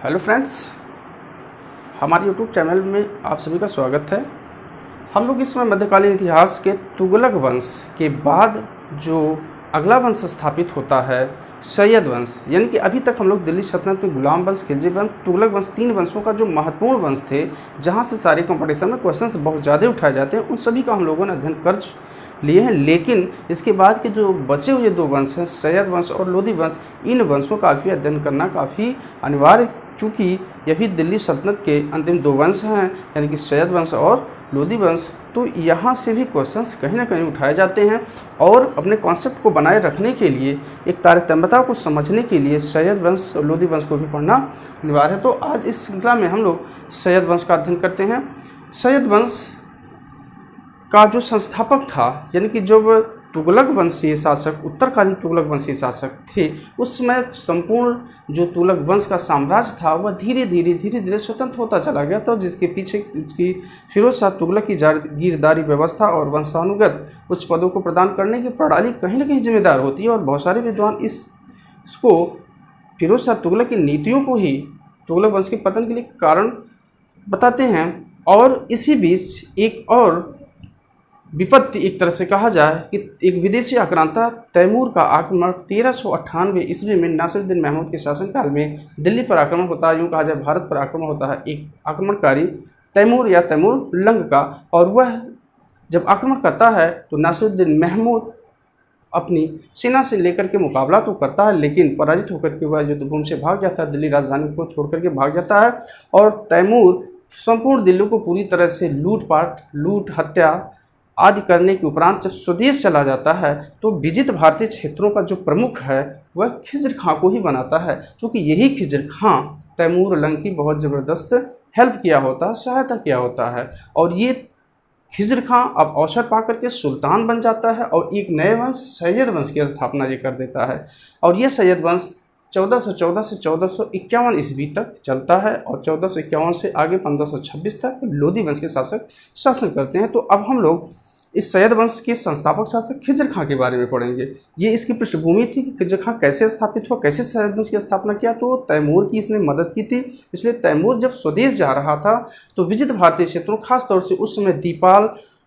Hello friends, हमारे YouTube channel में आप सभी का स्वागत है। हम लोग इसमें मध्यकालीन इतिहास के तुगलक वंश के बाद जो अगला वंश स्थापित होता है सैयद वंश, यानी कि अभी तक हम लोग दिल्ली सल्तनत में गुलाम वंश, खिलजी वंश, तुगलक वंश, तीन वंशों का जो महत्वपूर्ण वंश थे, जहाँ से सारे कंपटीशन में क्वेश्चंस बहुत ज़्यादा उठाए जाते हैं, उन सभी का हम लोगों ने अध्ययन कर लिए हैं। लेकिन इसके बाद के जो बचे हुए दो वंश हैं, सैयद वंश और लोधी वंश, इन वंशों का भी अध्ययन करना काफ़ी अनिवार्य, चूँकि ये भी दिल्ली सल्तनत के अंतिम दो वंश हैं, यानी कि सैयद वंश और लोधी वंश। तो यहाँ से भी क्वेश्चंस कहीं ना कहीं उठाए जाते हैं और अपने कॉन्सेप्ट को बनाए रखने के लिए, एक तारतम्यता को समझने के लिए सैयद वंश और लोधी वंश को भी पढ़ना अनिवार्य है। तो आज इस श्रृंखला में हम लोग सैयद वंश का अध्ययन करते हैं। सैयद वंश का जो संस्थापक था, यानी कि जब तुगलक वंशीय शासक, उत्तरकालीन तुगलक वंशीय शासक थे, उस समय संपूर्ण जो तुगलक वंश का साम्राज्य था वह धीरे धीरे स्वतंत्र होता चला गया था, जिसके पीछे उसकी फिरोज शाह तुगलक की जागीरदारी व्यवस्था और वंशानुगत उच्च पदों को प्रदान करने की प्रणाली कहीं ना कहीं जिम्मेदार होती है। और बहुत सारे विद्वान इसको फिरोज शाह तुगलक की नीतियों को ही तुगलक वंश के पतन के लिए कारण बताते हैं। और इसी बीच एक और विपत्ति, एक तरह से कहा जाए कि एक विदेशी आक्रांता तैमूर का आक्रमण 1398 ईस्वी में नासिरुद्दीन महमूद के शासनकाल में दिल्ली पर आक्रमण होता है। यूँ कहा जाए भारत पर आक्रमण होता है एक आक्रमणकारी तैमूर या तैमूर लंग का। और वह जब आक्रमण करता है तो नासिरुद्दीन महमूद अपनी सेना से लेकर के मुकाबला तो करता है, लेकिन पराजित होकर के वह युद्धभूमि से भाग जाता है, दिल्ली राजधानी को छोड़ करके भाग जाता है। और तैमूर संपूर्ण दिल्ली को पूरी तरह से लूट हत्या आदि करने के उपरांत जब स्वदेश चला जाता है तो विजित भारतीय क्षेत्रों का जो प्रमुख है वह खिज्र खां को ही बनाता है, क्योंकि यही खिज्र खां तैमूर लंग की बहुत ज़बरदस्त हेल्प किया होता है, सहायता किया होता है। और ये खिज्र खां अब अवसर पाकर के सुल्तान बन जाता है और एक नए वंश सैयद वंश की स्थापना ये कर देता है। और ये सैयद वंश 1414 से 1451 ईस्वी तक चलता है और 1451 से आगे 1526 तक लोधी वंश के शासक शासन करते हैं। तो अब हम लोग इस सैयद वंश के संस्थापक शासक खिज्र खां के बारे में पढ़ेंगे। ये इसकी पृष्ठभूमि थी कि खिज्र खां कैसे स्थापित हुआ, कैसे सैयद वंश की स्थापना किया। तो तैमूर की इसने मदद की थी, इसलिए तैमूर जब स्वदेश जा रहा था तो विजित भारतीय क्षेत्रों, खासतौर से उस समय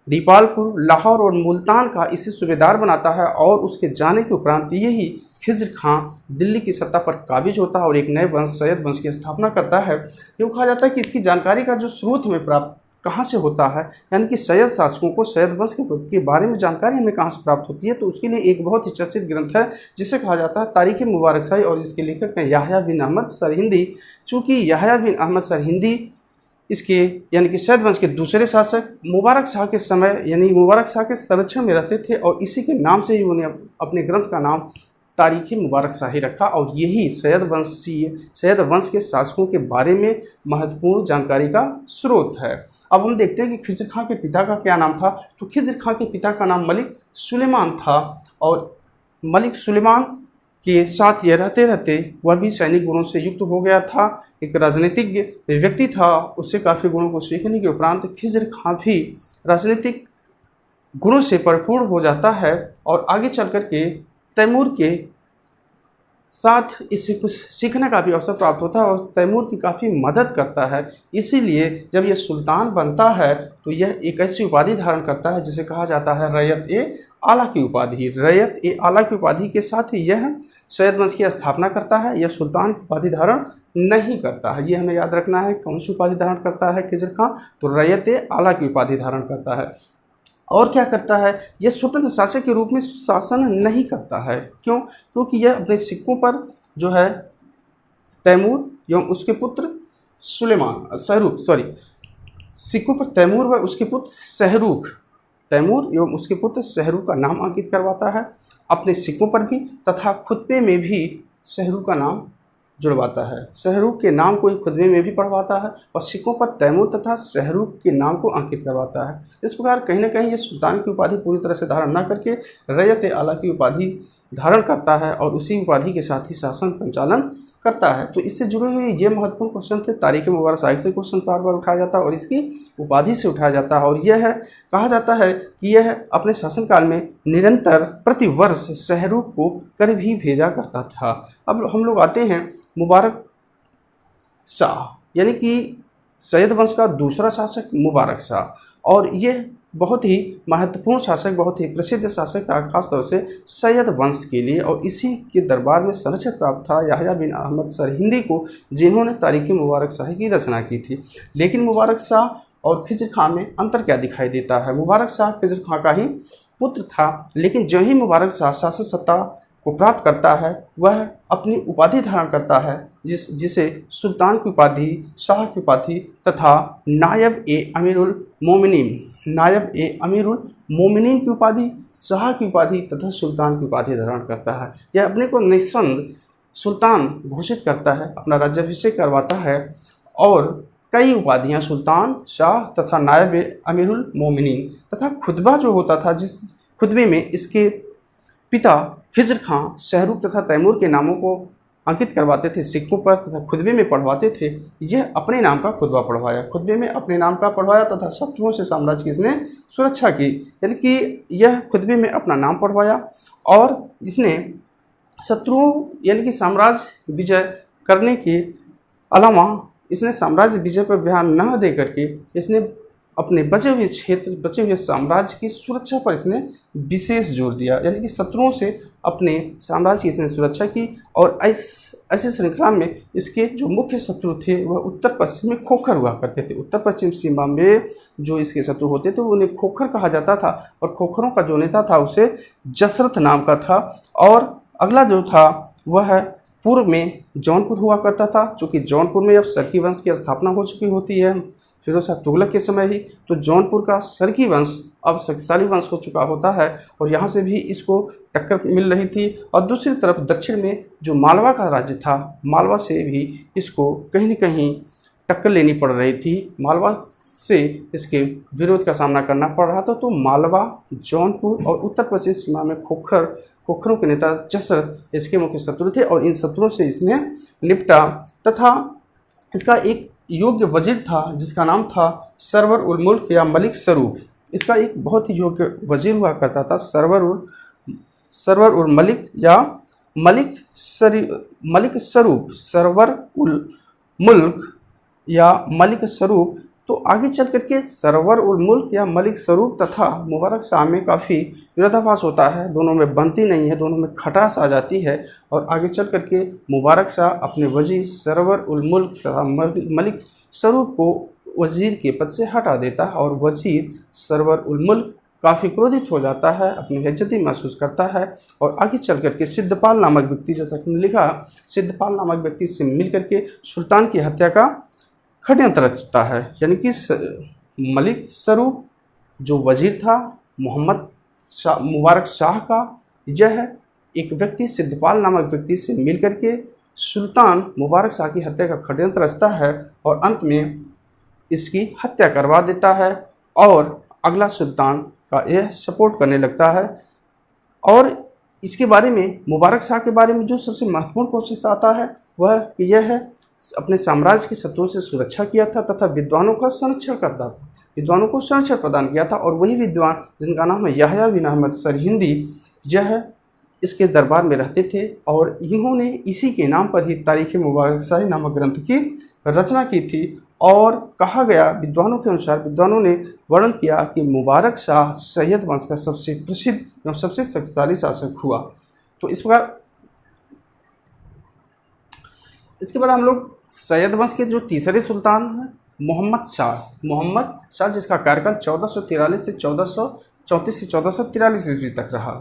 दीपालपुर, लाहौर और मुल्तान का इसे सूबेदार बनाता है। और उसके जाने के उपरांत यही खिज्र खां दिल्ली की सत्ता पर काबिज होता है और एक नए वंश सैयद वंश की स्थापना करता है। यूँ कहा जाता है कि इसकी जानकारी का जो स्रोत हमें प्राप्त कहाँ से होता है, यानी कि सैयद शासकों को सैयद वंश के बारे में जानकारी हमें कहाँ से प्राप्त होती है। तो उसके लिए एक बहुत ही चर्चित ग्रंथ है जिसे कहा जाता है तारीख मुबारकशाही, और इसके लेखक हैं याह्या बिन अहमद सरहिंदी। चूँकि याह्या बिन अहमद सरहिंदी इसके यानी कि सैयद वंश के दूसरे शासक मुबारक शाह के समय, यानी मुबारक शाह के संरक्षण में रहते थे, और इसी के नाम से ही उन्हें अपने ग्रंथ का नाम तारीख मुबारक शाही रखा। और यही सैयद वंश के शासकों के बारे में महत्वपूर्ण जानकारी का स्रोत है। अब हम देखते हैं कि खिज्र खां के पिता का क्या नाम था। तो खिज्र खां के पिता का नाम मलिक सुलेमान था, और मलिक सुलेमान के साथ यह रहते रहते वह भी सैनिक गुणों से युक्त हो गया था, एक राजनीतिज्ञ व्यक्ति था। उससे काफ़ी गुणों को सीखने के उपरांत खिज्र खां भी राजनीतिक गुणों से परिपूर्ण हो जाता है और आगे चल कर के तैमूर के साथ इसे कुछ सीखने का भी अवसर प्राप्त होता है और तैमूर की काफ़ी मदद करता है। इसीलिए जब यह सुल्तान बनता है तो यह एक ऐसी उपाधि धारण करता है जिसे कहा जाता है रैयत-ए-आला की उपाधि। रैयत-ए-आला की उपाधि के साथ ही यह सैयद वंश की स्थापना करता है। यह सुल्तान की उपाधि धारण नहीं करता है, ये हमें याद रखना है। कौन सी उपाधि धारण करता है खिज्र खां? तो रैयत-ए-आला की उपाधि धारण करता है। और क्या करता है, यह स्वतंत्र शासक के रूप में शासन नहीं करता है। क्यों? क्योंकि यह अपने सिक्कों पर जो है तैमूर एवं उसके पुत्र सिक्कों पर तैमूर व उसके पुत्र तैमूर एवं उसके पुत्र शहरुख का नाम अंकित करवाता है अपने सिक्कों पर भी, तथा खुतबे में भी शहरुख का नाम जुड़वाता है। शहरुख के नाम को ही खुतबे में भी पढ़वाता है और सिक्कों पर तैमूर तथा शहरुख के नाम को अंकित करवाता है। इस प्रकार कहीं ना कहीं ये सुल्तान की उपाधि पूरी तरह से धारण न करके रैयत-ए-आला की उपाधि धारण करता है और उसी उपाधि के साथ ही शासन संचालन करता है। तो इससे जुड़े हुए ये महत्वपूर्ण क्वेश्चन थे। तारीख मुबारक शाही से क्वेश्चन बार बार उठाया जाता है और इसकी उपाधि से उठाया जाता है। और यह है, कहा जाता है कि यह अपने शासनकाल में निरंतर प्रतिवर्ष शहरुख को कर भी भेजा करता था। अब हम लोग आते हैं मुबारक शाह यानी कि सैयद वंश का दूसरा शासक मुबारक शाह। और ये बहुत ही महत्वपूर्ण शासक, बहुत ही प्रसिद्ध शासक था खासतौर से सैयद वंश के लिए। और इसी के दरबार में संरक्षण प्राप्त था याह्या बिन अहमद सरहिंदी को, जिन्होंने तारीख़ मुबारक शाही की रचना की थी। लेकिन मुबारक शाह और खिज्र खां में अंतर क्या दिखाई देता है? मुबारक शाह खिज्र खां का ही पुत्र था, लेकिन जो ही मुबारक शाह शासक सत्ता को प्राप्त करता है वह अपनी उपाधि धारण करता है, जिसे सुल्तान की उपाधि, शाह की उपाधि तथा नायब ए अमीरुल मोमिनीन की उपाधि, शाह की उपाधि तथा सुल्तान की उपाधि धारण करता है। यह अपने को निस्संद सुल्तान घोषित करता है, अपना राज्याभिषेक करवाता है और कई उपाधियां सुल्तान, शाह तथा नायब अमीरुल मोमिनीन तथा खुतबा जो होता था, जिस खुतबे में इसके पिता खिज्र खां शहरूख तथा तैमूर के नामों को अंकित करवाते थे सिक्कों पर तथा खुतबे में पढ़वाते थे। यह अपने नाम का खुतबा पढ़वाया, खुतबे में अपने नाम का पढ़वाया तथा शत्रुओं से साम्राज्य की इसने सुरक्षा की। यानी कि यह खुतबे में अपना नाम पढ़वाया और इसने शत्रुओं यानी कि साम्राज्य विजय करने के अलावा इसने साम्राज्य विजय पर ध्यान न दे करके इसने अपने बचे हुए क्षेत्र, बचे हुए साम्राज्य की सुरक्षा पर इसने विशेष जोर दिया। यानी कि शत्रुओं से अपने साम्राज्य की इसने सुरक्षा की। और ऐसे श्रृंखला में इसके जो मुख्य शत्रु थे वह उत्तर पश्चिम में खोखर हुआ करते थे। उत्तर पश्चिम सीमा में जो इसके शत्रु होते थे उन्हें खोखर कहा जाता था और खोखरों का जो नेता था उसे जसरथ नाम का था। और अगला जो था वह पूर्व में जौनपुर हुआ करता था, चूँकि जौनपुर में अब सरकी वंश की स्थापना हो चुकी होती है फिरोज शाह तुगलक के समय ही, तो जौनपुर का सरकी वंश अब शक्तिशाली वंश हो चुका होता है और यहाँ से भी इसको टक्कर मिल रही थी। और दूसरी तरफ दक्षिण में जो मालवा का राज्य था, मालवा से भी इसको कहीं न कहीं टक्कर लेनी पड़ रही थी, मालवा से इसके विरोध का सामना करना पड़ रहा था। तो मालवा, जौनपुर और उत्तर पश्चिम सीमा में खोखरों के नेता जसरथ इसके मुख्य शत्रु थे और इन शत्रुओं से इसने निपटा। तथा इसका एक योग्य वजीर था जिसका नाम था सरवर उल मुल्क या मलिक स्वरूप। इसका एक बहुत ही योग्य वजीर हुआ करता था, सरवर उल मलिक या मलिक स्वरूप, सरवर उल मुल्क या मलिक स्वरूप। तो आगे चल करके सरवर उल मुल्क या मलिक स्वरूप तथा मुबारक शाह में काफ़ी विरोधाभास होता है, दोनों में बनती नहीं है, दोनों में खटास आ जाती है। और आगे चल करके मुबारक शाह अपने वजीर सरवर उल मुल्क तथा मलिक स्वरूप को वजीर के पद से हटा देता है और वजीर सरवर उल मुल्क काफ़ी क्रोधित हो जाता है, अपनी बेइज्जती महसूस करता है और आगे चल करके सिद्धपाल नामक व्यक्ति, जैसा कि हमने लिखा, सिद्धपाल नामक व्यक्ति से मिल करके सुल्तान की हत्या का षड्यंत्र रचता है। यानी कि मलिक स्वरूप जो वजीर था मुबारक शाह का, यह एक व्यक्ति सिद्धपाल नामक व्यक्ति से मिल करके सुल्तान मुबारक शाह की हत्या का षड्यंत्र रचता है और अंत में इसकी हत्या करवा देता है और अगला सुल्तान का यह सपोर्ट करने लगता है। और इसके बारे में, मुबारक शाह के बारे में जो सबसे महत्वपूर्ण कोशिश आता है वह यह है अपने साम्राज्य की शत्रुओं से सुरक्षा किया था तथा विद्वानों का संरक्षण करता था, विद्वानों को संरक्षण प्रदान किया था। और वही विद्वान जिनका नाम है याह्या बिन अहमद सरहिंदी, यह इसके दरबार में रहते थे और इन्होंने इसी के नाम पर ही तारीख़ मुबारक शाही नामक ग्रंथ की रचना की थी। और कहा गया, विद्वानों के अनुसार, विद्वानों ने वर्णन किया कि मुबारक शाह सैयद वंश का सबसे प्रसिद्ध एवं सबसे शक्तिशाली शासक हुआ। तो इस प्रकार इसके बाद हम लोग सैयद वंश के जो तीसरे सुल्तान हैं मोहम्मद शाह, जिसका कार्यकाल 1443 से 1443 ईस्वी तक रहा।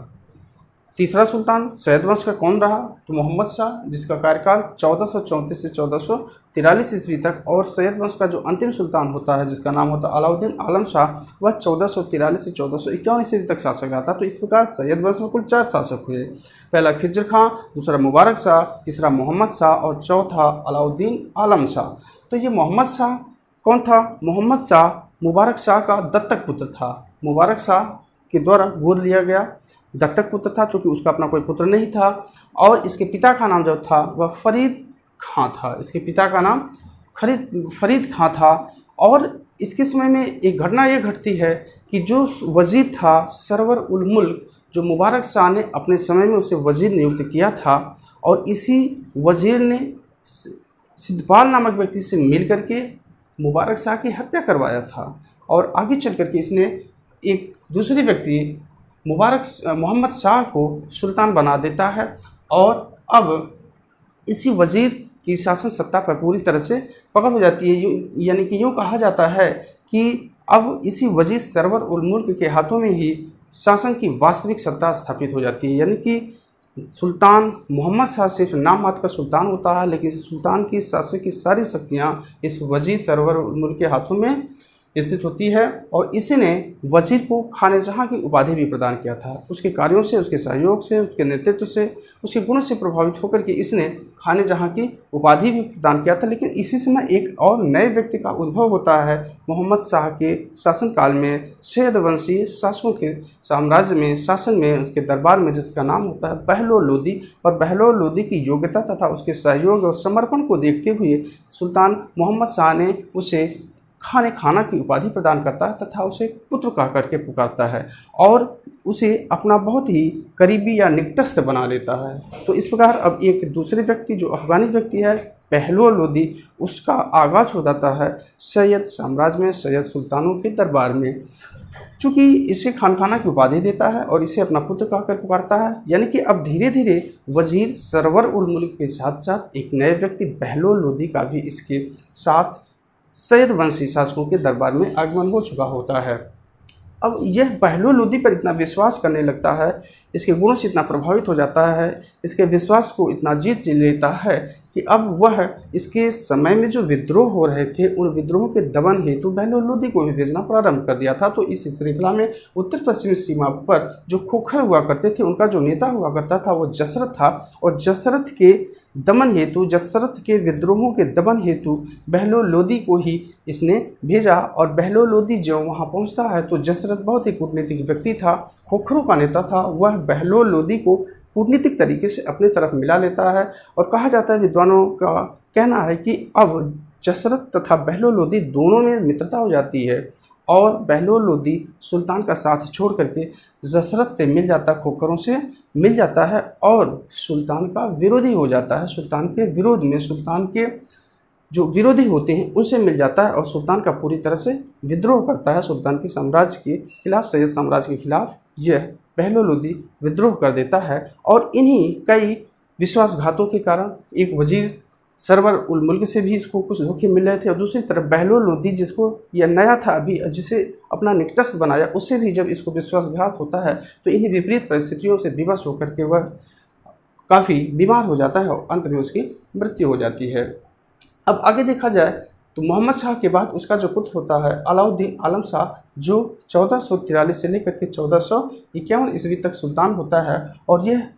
तीसरा सुल्तान सैयद वंश का कौन रहा? तो मोहम्मद शाह, जिसका कार्यकाल 1434 से 1443 ईस्वी तक। और सैयद वंश का जो अंतिम सुल्तान होता है जिसका नाम होता है अलाउद्दीन आलम शाह, वह 1443 से 1451 ईस्वी तक शासक रहा था। तो इस प्रकार सैयद वंश में कुल 4 शासक हुए, पहला खिज्र खां, दूसरा मुबारक शाह, तीसरा मोहम्मद शाह और चौथा अलाउद्दीन आलम शाह। तो ये मोहम्मद शाह कौन था? मोहम्मद शाह मुबारक शाह का दत्तक पुत्र था, मुबारक शाह के द्वारा गोद लिया गया दत्तक पुत्र था, चूँकि उसका अपना कोई पुत्र नहीं था। और इसके पिता का नाम जो था वह फरीद खां था, इसके पिता का नाम फरीद खां था। और इसके समय में एक घटना ये घटती है कि जो वज़ीर था सरवर उल मुल्क, जो मुबारक शाह ने अपने समय में उसे वज़ीर नियुक्त किया था और इसी वज़ीर ने सिद्धपाल नामक व्यक्ति से मिल करके मुबारक शाह की हत्या करवाया था। और आगे चल करके इसने एक दूसरे व्यक्ति मोहम्मद शाह को सुल्तान बना देता है। और अब इसी वज़ीर की शासन सत्ता पर पूरी तरह से पकड़ हो जाती है। यानी कि यूँ कहा जाता है कि अब इसी वज़ीर सरवर उल मुल्क के हाथों में ही शासन की वास्तविक सत्ता स्थापित हो जाती है। यानी कि सुल्तान मोहम्मद शाह सिर्फ नाम मात्र का सुल्तान होता है, लेकिन सुल्तान की शासन की सारी शक्तियाँ इस वज़ीर सरवर उल मुल्क के हाथों में स्थित होती है। और इसी ने वज़ीर को खाने जहाँ की उपाधि भी प्रदान किया था। उसके कार्यों से, उसके सहयोग से, उसके नेतृत्व से, उसके गुणों से प्रभावित होकर के इसने खाने जहाँ की उपाधि भी प्रदान किया था। लेकिन इसी समय एक और नए व्यक्ति का उद्भव होता है मोहम्मद शाह के शासनकाल में। सैयद वंशी शासकों के साम्राज्य में, शासन में, उसके दरबार में, जिसका नाम होता है बहलोल लोदी। और बहलोल लोदी की योग्यता तथा उसके सहयोग और समर्पण को देखते हुए सुल्तान मोहम्मद शाह ने उसे खाना की उपाधि प्रदान करता है तथा उसे पुत्र कह करके पुकारता है और उसे अपना बहुत ही करीबी या निकटस्थ बना लेता है। तो इस प्रकार अब एक दूसरे व्यक्ति जो अफगानी व्यक्ति है बहलोल लोदी, उसका आगाज हो जाता है सैयद साम्राज्य में, सैयद सुल्तानों के दरबार में। चूँकि इसे खाना की उपाधि देता है और इसे अपना पुत्र कहकर पुकारता है, यानी कि अब धीरे धीरे वज़ीर सरवर उल मुल्क के साथ साथ एक नए व्यक्ति बहलोल लोदी का भी इसके साथ सैयद वंशी शासकों के दरबार में आगमन हो चुका होता है। अब यह बहलोल लोदी पर इतना विश्वास करने लगता है, इसके गुणों से इतना प्रभावित हो जाता है, इसके विश्वास को इतना जीत लेता है कि अब वह इसके समय में जो विद्रोह हो रहे थे उन विद्रोहों के दमन हेतु बहलोल लोदी को भी भेजना प्रारंभ कर दिया था। तो इस श्रृंखला में उत्तर पश्चिमी सीमा पर जो खोखर हुआ करते थे उनका जो नेता हुआ करता था वो जसरत था। और जसरत के दमन हेतु, जसरत के विद्रोहों के दमन हेतु बहलोल लोदी को ही इसने भेजा। और बहलोल लोदी जब वहाँ पहुँचता है तो जसरत बहुत ही कूटनीतिक व्यक्ति था, खोखरों का नेता था। वह बहलोल लोदी को कूटनीतिक तरीके से अपनी तरफ मिला लेता है। और कहा जाता है, विद्वानों का कहना है कि अब जसरत तथा बहलोल लोदी दोनों में मित्रता हो जाती है और बहलोल लोदी सुल्तान का साथ छोड़ करके जसरत से मिल जाता, खोखरों से मिल जाता है और सुल्तान का विरोधी हो जाता है। सुल्तान के विरोध में, सुल्तान के जो विरोधी होते हैं उनसे मिल जाता है और सुल्तान का पूरी तरह से विद्रोह करता है। सुल्तान के साम्राज्य के खिलाफ, सैयद साम्राज्य के खिलाफ यह बहलोल लोदी विद्रोह कर देता है। और इन्हीं कई विश्वासघातों के कारण एक वजीर सरवर उल मुल्क से भी इसको कुछ धोखे मिल रहे थे और दूसरी तरफ बहलोल लोदी जिसको यह नया था अभी, जिसे अपना निकटस्थ बनाया, उससे भी जब इसको विश्वासघात होता है तो इन्हीं विपरीत परिस्थितियों से विवश होकर के वह काफ़ी बीमार हो जाता है और अंत में उसकी मृत्यु हो जाती है। अब आगे देखा जाए तो मोहम्मद शाह के बाद उसका जो पुत्र होता है अलाउद्दीन आलम शाह, जो 1443 से लेकर के 1451 ईस्वी तक सुल्तान होता है और यह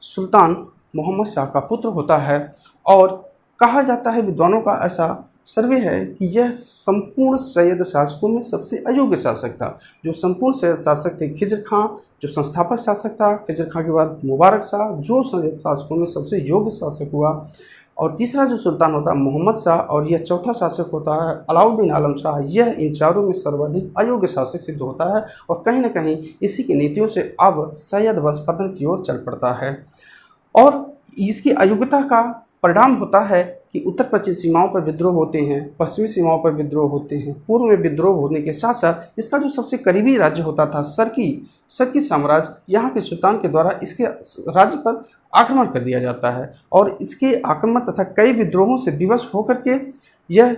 सुल्तान मोहम्मद शाह का पुत्र होता है। और कहा जाता है, विद्वानों का ऐसा सर्वे है कि यह संपूर्ण सैयद शासकों में सबसे अयोग्य शासक था। जो संपूर्ण सैयद शासक थे खिजर खां, जो संस्थापक शासक था, खिजर खां के बाद मुबारक शाह, जो सैयद शासकों में सबसे योग्य शासक हुआ। और तीसरा जो सुल्तान होता है मोहम्मद शाह और यह चौथा शासक होता है अलाउद्दीन आलम शाह। यह इन चारों में सर्वाधिक अयोग्य शासक सिद्ध होता है और कहीं न कहीं इसी की नीतियों से अब सैयद वंश पतन की ओर चल पड़ता है। और इसकी अयोग्यता का परिणाम होता है कि उत्तर पश्चिम सीमाओं पर विद्रोह होते हैं, पश्चिमी सीमाओं पर विद्रोह होते हैं। पूर्व में विद्रोह होने के साथ साथ इसका जो सबसे करीबी राज्य होता था सरकी साम्राज्य, यहाँ के सुल्तान के द्वारा इसके राज्य पर आक्रमण कर दिया जाता है और इसके आक्रमण तथा कई विद्रोहों से विवश होकर के यह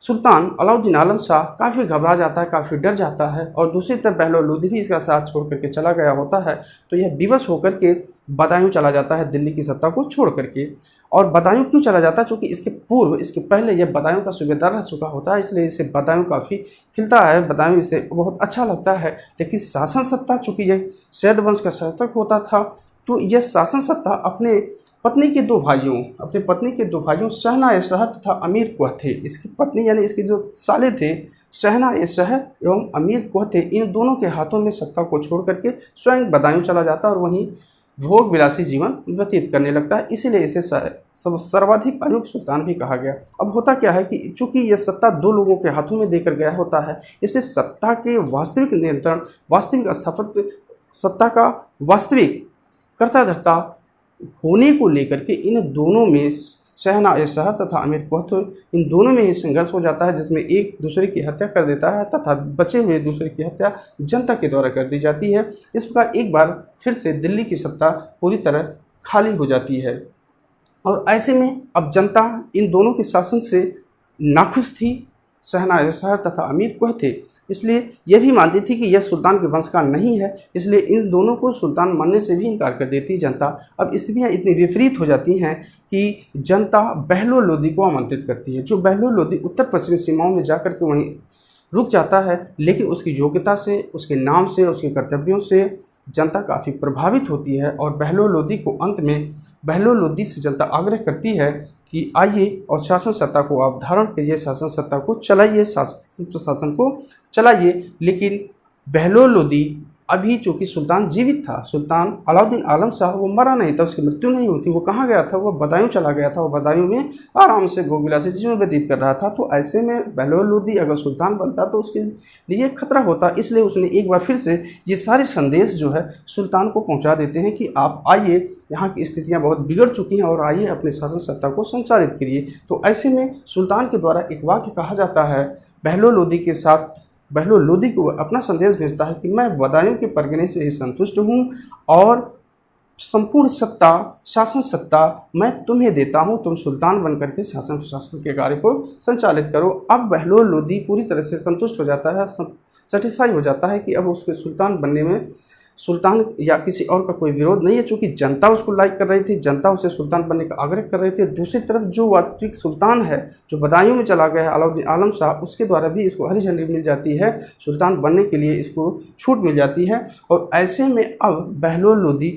सुल्तान अलाउद्दीन आलम शाह काफ़ी घबरा जाता है, काफ़ी डर जाता है। और दूसरी तरफ बहलोल लोदी भी इसका साथ छोड़ करके चला गया होता है। तो यह विवश होकर के बदायूं चला जाता है, दिल्ली की सत्ता को छोड़ करके। और बदायूं क्यों चला जाता है? क्योंकि इसके पूर्व, इसके पहले यह बदायूं का सूबेदार रह चुका होता है, इसलिए इसे बदायूं काफ़ी खिलता है, बदायूं इसे बहुत अच्छा लगता है। लेकिन शासन सत्ता, चूँकि यह सैयद वंश का शासक होता था, तो यह शासन सत्ता अपने पत्नी के दो भाइयों शहना ए शहर तथा अमीर कुह थे। इसकी पत्नी यानी इसके जो साले थे शहना ए शहर एवं अमीर कुह थे, इन दोनों के हाथों में सत्ता को छोड़ करके स्वयं बदायूं चला जाता और वहीं भोग विलासी जीवन व्यतीत करने लगता है। इसीलिए इसे सर्वाधिक अयोग्य सुल्तान भी कहा गया। अब होता क्या है कि चूंकि यह सत्ता दो लोगों के हाथों में देकर गया होता है, इसे सत्ता के वास्तविक नियंत्रण, वास्तविक स्थापत्य, सत्ता का वास्तविक कर्ता धर्ता होने को लेकर के इन दोनों में शहना शहर तथा अमीर कुहत, इन दोनों में ही संघर्ष हो जाता है, जिसमें एक दूसरे की हत्या कर देता है तथा बचे हुए दूसरे की हत्या जनता के द्वारा कर दी जाती है। इस प्रकार एक बार फिर से दिल्ली की सत्ता पूरी तरह खाली हो जाती है और ऐसे में अब जनता इन दोनों के शासन से नाखुश थी, शहना शहर तथा अमीर कुह थे, इसलिए यह भी मानती थी कि यह सुल्तान के वंश का नहीं है, इसलिए इन दोनों को सुल्तान मानने से भी इनकार कर देती जनता। अब स्थितियाँ इतनी विपरीत हो जाती हैं कि जनता बहलोल लोदी को आमंत्रित करती है। जो बहलोल लोदी उत्तर पश्चिमी सीमाओं में जाकर के वहीं रुक जाता है, लेकिन उसकी योग्यता से, उसके नाम से, उसके कर्तव्यों से जनता काफ़ी प्रभावित होती है और बहलोल लोदी को अंत में बहलोल लोदी से जनता आग्रह करती है कि आइए और शासन सत्ता को आप धारण कीजिए, शासन सत्ता को चलाइए, प्रशासन को चलाइए। लेकिन बहलोल लोदी अभी चूँकि सुल्तान जीवित था, सुल्तान अलाउद्दीन आलम शाह वो मरा नहीं था, उसकी मृत्यु नहीं हुई थी, वो कहाँ गया था, वो बदायूं चला गया था, वो बदायूं में आराम से भोगविलासी जीवन व्यतीत कर रहा था। तो ऐसे में बहलोल लोदी अगर सुल्तान बनता तो उसके लिए खतरा होता, इसलिए उसने एक बार फिर से ये सारे संदेश जो है सुल्तान को पहुँचा देते हैं कि आप आइए, यहाँ की स्थितियाँ बहुत बिगड़ चुकी हैं और आइए अपने शासन सत्ता को संचालित करिए। तो ऐसे में सुल्तान के द्वारा एक वाक्य कहा जाता है, बहलोल लोदी के साथ बहलोल लोदी को अपना संदेश भेजता है कि मैं बदायूं के परगने से ही संतुष्ट हूँ और संपूर्ण सत्ता, शासन सत्ता मैं तुम्हें देता हूँ, तुम सुल्तान बनकर के शासन प्रशासन के कार्य को संचालित करो। अब बहलोल लोदी पूरी तरह से संतुष्ट हो जाता है, सेटिस्फाई हो जाता है कि अब उसके सुल्तान बनने में सुल्तान या किसी और का कोई विरोध नहीं है, चूँकि जनता उसको लाइक कर रही थी, जनता उसे सुल्तान बनने का आग्रह कर रही थी। दूसरी तरफ जो वास्तविक सुल्तान है, जो बदायूं में चला गया है अलाउद्दीन आलम शाह, उसके द्वारा भी इसको हरी झंडी मिल जाती है, सुल्तान बनने के लिए इसको छूट मिल जाती है। और ऐसे में अब बहलोल लोदी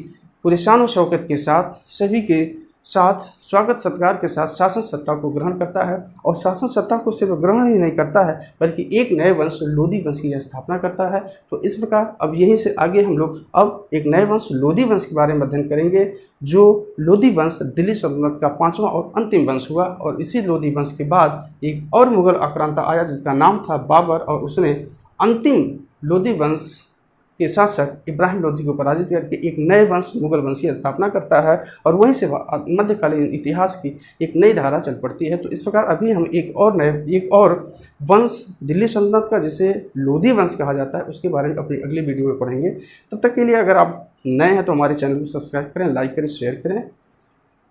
पूरे शान शौकत के साथ, सभी के साथ, स्वागत सत्कार के साथ शासन सत्ता को ग्रहण करता है और शासन सत्ता को सिर्फ ग्रहण ही नहीं करता है बल्कि एक नए वंश लोदी वंश की स्थापना करता है। तो इस प्रकार अब यहीं से आगे हम लोग अब एक नए वंश लोदी वंश के बारे में अध्ययन करेंगे, जो लोदी वंश दिल्ली सल्तनत का 5वां और अंतिम वंश हुआ। और इसी लोदी वंश के बाद एक और मुगल आक्रांता आया जिसका नाम था बाबर, और उसने अंतिम लोदी वंश के शासक इब्राहिम लोदी को पराजित करके एक नए वंश मुगल वंश की स्थापना करता है और वहीं से मध्यकालीन इतिहास की एक नई धारा चल पड़ती है। तो इस प्रकार अभी हम एक और वंश दिल्ली सल्तनत का, जिसे लोदी वंश कहा जाता है, उसके बारे में अपनी अगली वीडियो में पढ़ेंगे। तब तक के लिए अगर आप नए हैं तो हमारे चैनल को सब्सक्राइब करें, लाइक करें, शेयर करें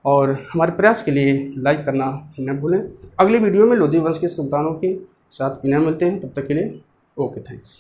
और हमारे प्रयास के लिए लाइक करना न भूलें। अगली वीडियो में लोदी वंश के सुल्तानों के साथ पुनः मिलते हैं, तब तक के लिए ओके, थैंक्स।